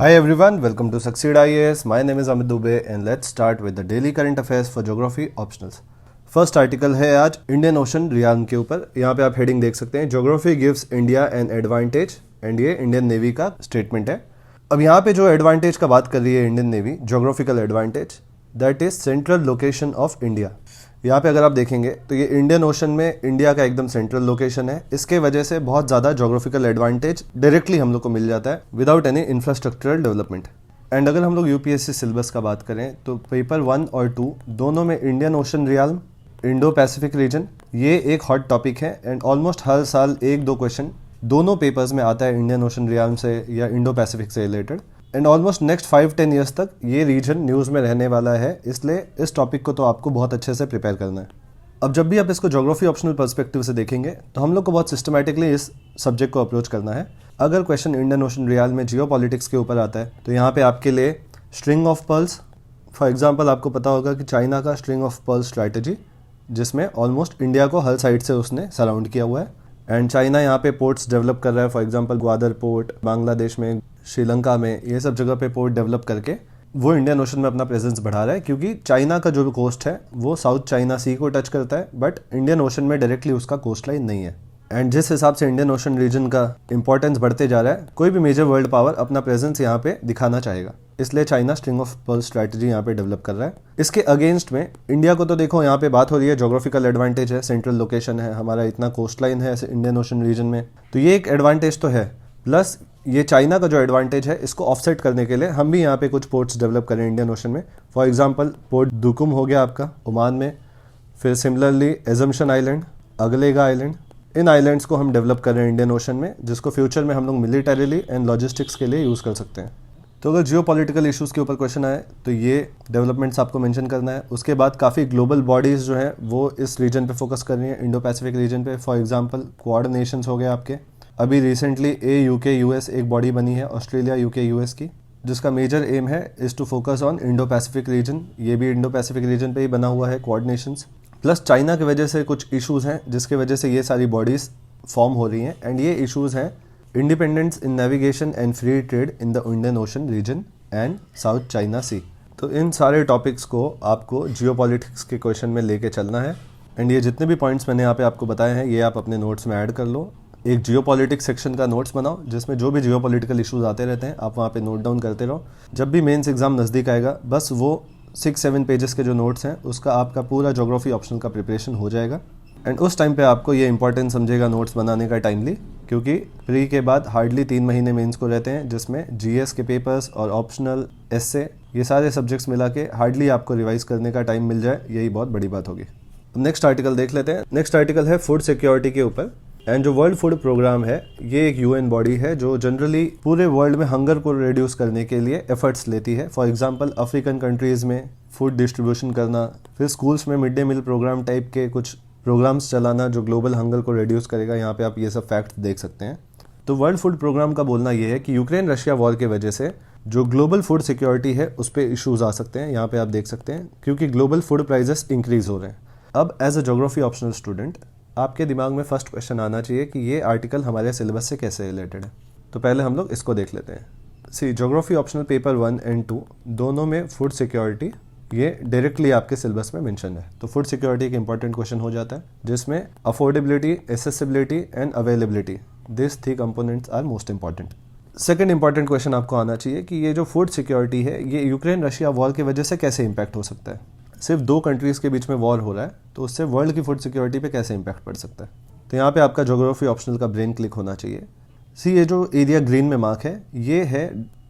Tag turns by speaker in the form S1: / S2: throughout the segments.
S1: Hi everyone, welcome to Succeed IAS. My name is Amit Dubey and let's start with the daily current affairs for geography optionals. First article है आज Indian ocean रियाल्म के ऊपर. यहाँ पे आप heading देख सकते हैं, geography gives India an advantage, and ये इंडियन नेवी का स्टेटमेंट है. अब यहाँ पे जो एडवांटेज का बात कर रही है Indian navy, geographical advantage, that is central location of India. यहाँ पे अगर आप देखेंगे तो ये इंडियन ओशन में इंडिया का एकदम सेंट्रल लोकेशन है. इसके वजह से बहुत ज़्यादा ज्योग्राफिकल एडवांटेज डायरेक्टली हम लोग को मिल जाता है without any infrastructural development. And अगर हम लोग यूपीएससी सिलेबस का बात करें तो पेपर 1 और 2 दोनों में Indian ocean realm, Indo Pacific region, ये एक हॉट टॉपिक है. एंड ऑलमोस्ट हर साल 1-2 क्वेश्चन दोनों पेपर्स में आता है इंडियन ओशन रियाल्म से या इंडो पैसिफिक से related. And almost next 5-10 years तक ये रीजन न्यूज़ में रहने वाला है, इसलिए इस टॉपिक को तो आपको बहुत अच्छे से प्रिपेयर करना है. अब जब भी आप इसको ज्योग्राफी ऑप्शनल पर्सपेक्टिव से देखेंगे तो हम लोग को बहुत सिस्टमैटिकली इस सब्जेक्ट को अप्रोच करना है. अगर क्वेश्चन इंडियन ओशन रियाल में जियो पॉलिटिक्स के ऊपर आता है तो यहाँ पे आपके लिए string of pearls, for example आपको पता होगा कि चाइना का स्ट्रिंग ऑफ पर्ल्स स्ट्रैटेजी, जिसमें ऑलमोस्ट इंडिया को हर साइड से उसने सराउंड किया हुआ है. एंड चाइना यहाँ पे पोर्ट्स डेवलप कर रहा है, for example Gwadar port, Bangladesh में, श्रीलंका में, ये सब जगह पे पोर्ट डेवलप करके वो इंडियन ओशन में अपना प्रेजेंस बढ़ा रहा है. क्योंकि चाइना का जो भी कोस्ट है वो साउथ चाइना सी को टच करता है, बट इंडियन ओशन में डायरेक्टली उसका कोस्ट लाइन नहीं है. एंड जिस हिसाब से इंडियन ओशन रीजन का इंपॉर्टेंस बढ़ते जा रहा है, कोई भी मेजर वर्ल्ड पावर अपना प्रेजेंस यहाँ पे दिखाना चाहेगा, इसलिए China string of pearl strategy यहाँ पे डेवलप कर रहा है. इसके अगेंस्ट में इंडिया को तो देखो यहाँ पे बात हो रही है, ज्योग्राफिकल एडवांटेज है, सेंट्रल लोकेशन है, हमारा इतना कोस्ट लाइन है इंडियन ओशन रीजन में, तो ये एक एडवांटेज तो है. प्लस ये चाइना का जो एडवांटेज है इसको ऑफसेट करने के लिए हम भी यहाँ पे कुछ पोर्ट्स डेवलप करें इंडियन ओशन में. फॉर एग्जांपल पोर्ट दुकुम हो गया आपका ओमान में, फिर similarly assumption island, Agalega island, इन आइलैंड्स को हम डेवलप करें इंडियन ओशन में, जिसको फ्यूचर में हम लोग मिलिटरीली एंड लॉजिस्टिक्स के लिए यूज़ कर सकते हैं. तो अगर जियो पॉलिटिकल इशूज़ के ऊपर क्वेश्चन आए तो ये डेवलपमेंट्स आपको मेंशन करना है. उसके बाद काफ़ी ग्लोबल बॉडीज़ जो हैं वो इस रीजन पे फोकस कर रही हैं, इंडो पैसिफिक रीजन पे. फॉर एग्जांपल क्वाड नेशंस हो गए आपके. अभी रिसेंटली यूके एक बॉडी बनी है, ऑस्ट्रेलिया यूके यूएस की, जिसका मेजर एम है is to focus on Indo Pacific region. ये भी इंडो पैसिफिक रीजन पे ही बना हुआ है क्वाड नेशंस. प्लस चाइना की वजह से कुछ इशूज़ हैं जिसकी वजह से ये सारी बॉडीज़ फॉर्म हो रही हैं. एंड ये इशूज़ हैं independence in navigation and free trade in the Indian ocean region and South China sea. तो इन सारे टॉपिक्स को आपको जियो पॉलिटिक्स के क्वेश्चन में लेके चलना है. एंड ये जितने भी पॉइंट्स मैंने यहाँ पे आपको बताए हैं ये आप अपने नोट्स में ऐड कर लो. एक जियो पॉलिटिक्स सेक्शन का नोट्स बनाओ जिसमें जो भी जियो पॉलिटिकल इशूज़ आते रहते हैं आप वहाँ पे नोट डाउन करते रहो. जब भी मेंस एग्जाम नज़दीक आएगा बस वो 6-7 पेजेस के जो नोट्स हैं उसका आपका पूरा ज्योग्राफी ऑप्शनल का प्रिपरेशन हो जाएगा. एंड उस टाइम पे आपको ये इंपॉर्टेंट समझेगा नोट्स बनाने का टाइमली, क्योंकि प्री के बाद हार्डली 3 महीने मेंस को रहते हैं, जिसमें जीएस के पेपर्स और ऑप्शनल एसए ये सारे सब्जेक्ट्स मिला के हार्डली आपको रिवाइज करने का टाइम मिल जाए, यही बहुत बड़ी बात होगी. नेक्स्ट आर्टिकल देख लेते हैं. नेक्स्ट आर्टिकल है फूड सिक्योरिटी के ऊपर. एंड जो वर्ल्ड फूड प्रोग्राम है ये एक यूएन बॉडी है जो जनरली पूरे वर्ल्ड में हंगर को रिड्यूस करने के लिए एफर्ट्स लेती है. फॉर एग्जांपल अफ्रीकन कंट्रीज़ में फूड डिस्ट्रीब्यूशन करना, फिर स्कूल्स में mid day meal programme type के कुछ प्रोग्राम्स चलाना जो ग्लोबल हंगर को रिड्यूस करेगा. यहाँ पे आप ये सब फैक्ट्स देख सकते हैं. तो वर्ल्ड फूड प्रोग्राम का बोलना ये है कि यूक्रेन रशिया वॉर के वजह से जो ग्लोबल फूड सिक्योरिटी है उस पर इशूज़ आ सकते हैं. यहाँ पे आप देख सकते हैं क्योंकि ग्लोबल फूड प्राइजेस इंक्रीज हो रहे हैं. अब as a geography optional student आपके दिमाग में फर्स्ट क्वेश्चन आना चाहिए कि ये आर्टिकल हमारे सिलेबस से कैसे रिलेटेड है. तो पहले हम लोग इसको देख लेते हैं. See geography optional paper 1 and 2 दोनों में फूड सिक्योरिटी ये डायरेक्टली आपके सिलेबस में मेंशन है. तो फूड सिक्योरिटी एक इंपॉर्टेंट क्वेश्चन हो जाता है जिसमें affordability, accessibility and availability, this 3 components are most important. Second important question आपको आना चाहिए कि ये जो फूड सिक्योरिटी है ये यूक्रेन रशिया वॉर की वजह से कैसे इंपैक्ट हो सकता है. सिर्फ 2 कंट्रीज़ के बीच में वॉर हो रहा है तो उससे वर्ल्ड की फूड सिक्योरिटी पे कैसे इंपैक्ट पड़ सकता है. तो यहाँ पे आपका ज्योग्राफी ऑप्शनल का ब्रेन क्लिक होना चाहिए. सी ये जो एरिया ग्रीन में मार्क है ये है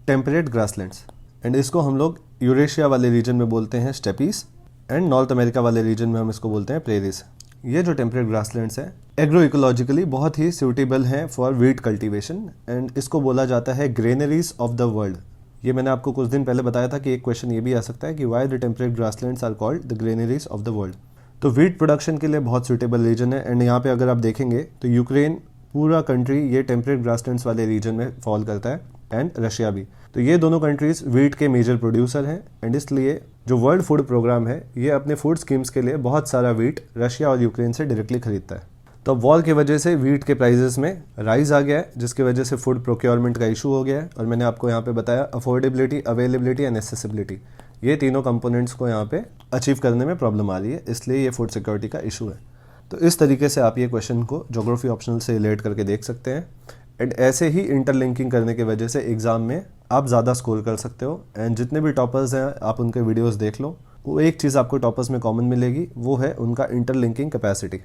S1: टेम्परेट ग्रासलैंड्स. एंड इसको हम लोग यूरेशिया वाले रीजन में बोलते हैं स्टेपीज, एंड नॉर्थ अमेरिका वाले रीजन में हम इसको बोलते हैं प्रेरीज. ये जो टेम्परेट ग्रासलैंड्स हैं एग्रो इकोलॉजिकली बहुत ही सूटेबल हैं फॉर वीट कल्टीवेशन. एंड इसको बोला जाता है ग्रेनरीज ऑफ द वर्ल्ड. ये मैंने आपको कुछ दिन पहले बताया था कि एक क्वेश्चन ये भी आ सकता है कि why the temperate grasslands are called the granaries of the world. तो वीट प्रोडक्शन के लिए बहुत सूटेबल रीजन है. एंड यहाँ पे अगर आप देखेंगे तो यूक्रेन पूरा कंट्री ये टेम्परेट ग्रासलैंड्स वाले रीजन में फॉल करता है, एंड रशिया भी. तो ये दोनों कंट्रीज़ वीट के मेजर प्रोड्यूसर हैं. एंड इसलिए जो वर्ल्ड फूड प्रोग्राम है ये अपने फूड स्कीम्स के लिए बहुत सारा वीट रशिया और यूक्रेन से डायरेक्टली खरीदता है. तो तो वॉर की वजह से वीट के प्राइजेस में राइज आ गया है, जिसकी वजह से फूड प्रोक्योरमेंट का इशू हो गया है। और मैंने आपको यहाँ पे बताया अफोर्डेबिलिटी, अवेलेबिलिटी एंड एक्सेसिबिलिटी, ये तीनों कंपोनेंट्स को यहाँ पे अचीव करने में प्रॉब्लम आ रही है, इसलिए ये फूड सिक्योरिटी का इशू है। तो इस तरीके से आप ये क्वेश्चन को ज्योग्राफी ऑप्शनल से रिलेट करके देख सकते हैं। एंड ऐसे ही इंटरलिंकिंग करने की वजह से एग्जाम में आप ज़्यादा स्कोर कर सकते हो। एंड जितने भी टॉपर्स हैं आप उनके वीडियोस देख लो, वो एक चीज़ आपको टॉपर्स में कॉमन मिलेगी, वो है उनका इंटरलिंकिंग कैपेसिटी।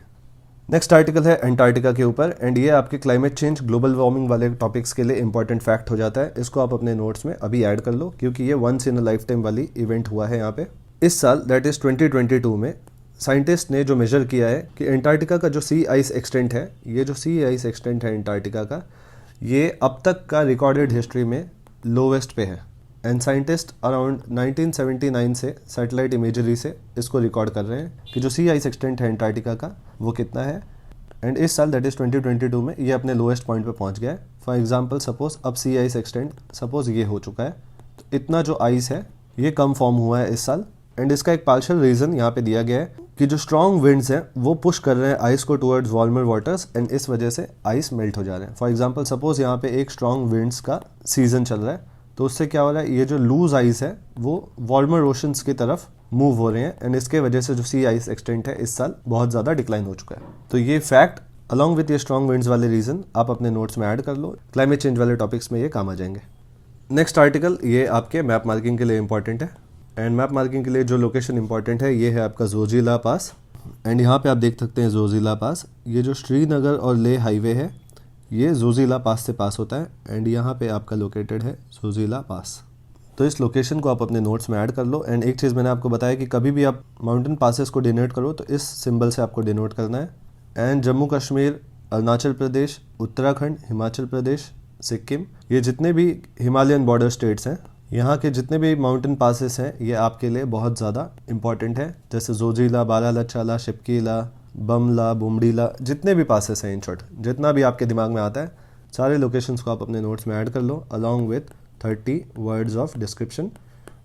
S1: नेक्स्ट आर्टिकल है एंटार्क्टिका के ऊपर, एंड ये आपके क्लाइमेट चेंज, ग्लोबल वार्मिंग वाले टॉपिक्स के लिए इंपॉर्टेंट फैक्ट हो जाता है। इसको आप अपने नोट्स में अभी ऐड कर लो, क्योंकि ये once in a lifetime वाली इवेंट हुआ है यहाँ पे। इस साल दैट इज़ 2022 में साइंटिस्ट ने जो मेजर किया है कि एंटार्क्टिका का जो सी आइस एक्सटेंट है, ये जो सी आइस एक्सटेंट है एंटार्क्टिका का, ये अब तक का रिकॉर्डेड हिस्ट्री में लोवेस्ट पे है। एंड साइंटिस्ट अराउंड 1979 से सैटेलाइट इमेजरी से इसको रिकॉर्ड कर रहे हैं कि जो सी आइस एक्सटेंट है एंटार्क्टिका का वो कितना है। एंड इस साल दैट इज़ 2022 में ये अपने लोएस्ट पॉइंट पे पहुंच गया है। फॉर एग्जांपल सपोज अब सी आइस एक्सटेंट सपोज ये हो चुका है, तो इतना जो आइस है ये कम फॉर्म हुआ है इस साल। एंड इसका एक पार्शियल रीज़न यहाँ पे दिया गया है कि जो स्ट्रॉन्ग विंड्स हैं वो पुश कर रहे हैं आइस को टुवर्ड्स वार्मर वाटर्स, एंड इस वजह से आइस मेल्ट हो जा रहे हैं। फॉर एग्जांपल सपोज यहाँ पे एक स्ट्रॉन्ग विंड्स का सीजन चल रहा है, तो उससे क्या हो रहा है, ये जो लूज आइस है वो वार्मर ओशंस की तरफ मूव हो रहे हैं। एंड इसके वजह से जो सी आइस एक्सटेंट है इस साल बहुत ज़्यादा डिक्लाइन हो चुका है। तो ये फैक्ट अलॉन्ग विथ ये स्ट्रॉन्ग विंड्स वाले रीज़न आप अपने नोट्स में ऐड कर लो, क्लाइमेट चेंज वाले टॉपिक्स में ये काम आ जाएंगे। नेक्स्ट आर्टिकल ये आपके मैप मार्किंग के लिए इंपॉर्टेंट है। एंड मैप मार्किंग के लिए जो लोकेशन इंपॉर्टेंट है ये है आपका जोजिला पास। एंड यहाँ पे आप देख सकते हैं जोजिला पास, ये जो श्रीनगर और लेह हाईवे है ये जोजिला पास से पास होता है। एंड यहाँ पे आपका लोकेटेड है जोजिला पास। तो इस लोकेशन को आप अपने नोट्स में ऐड कर लो। एंड एक चीज़ मैंने आपको बताया कि कभी भी आप माउंटेन पासेस को डिनोट करो तो इस सिंबल से आपको डिनोट करना है। एंड जम्मू कश्मीर, अरुणाचल प्रदेश, उत्तराखंड, हिमाचल प्रदेश, सिक्किम, ये जितने भी हिमालयन बॉर्डर स्टेट्स हैं, यहाँ के जितने भी माउंटेन पासेस हैं ये आपके लिए बहुत ज़्यादा इंपॉर्टेंट है। जैसे जोजिला, बारालाचाला, शिपकीला, बमला, बुमडीला, जितने भी पासेस हैं, इन शॉर्ट जितना भी आपके दिमाग में आता है सारे लोकेशंस को आप अपने नोट्स में ऐड कर लो along with 30 words of description.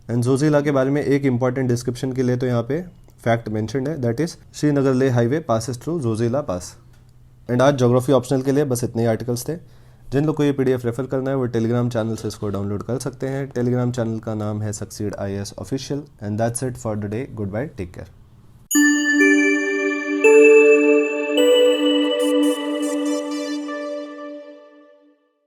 S1: And Zojila के बारे में एक इंपॉर्टेंट डिस्क्रिप्शन के लिए तो यहाँ पे फैक्ट मेंशन्ड है, that is Srinagar Leh highway passes through Zoji La pass. And आज ज्योग्राफी ऑप्शनल के लिए बस इतने ही आर्टिकल्स थे। जिन लोग को ये पीडीएफ रेफर करना है वो टेलीग्राम चैनल से इसको डाउनलोड कर सकते हैं। टेलीग्राम चैनल का नाम है succeed IAS official. And that's it for the day. Goodbye, take care.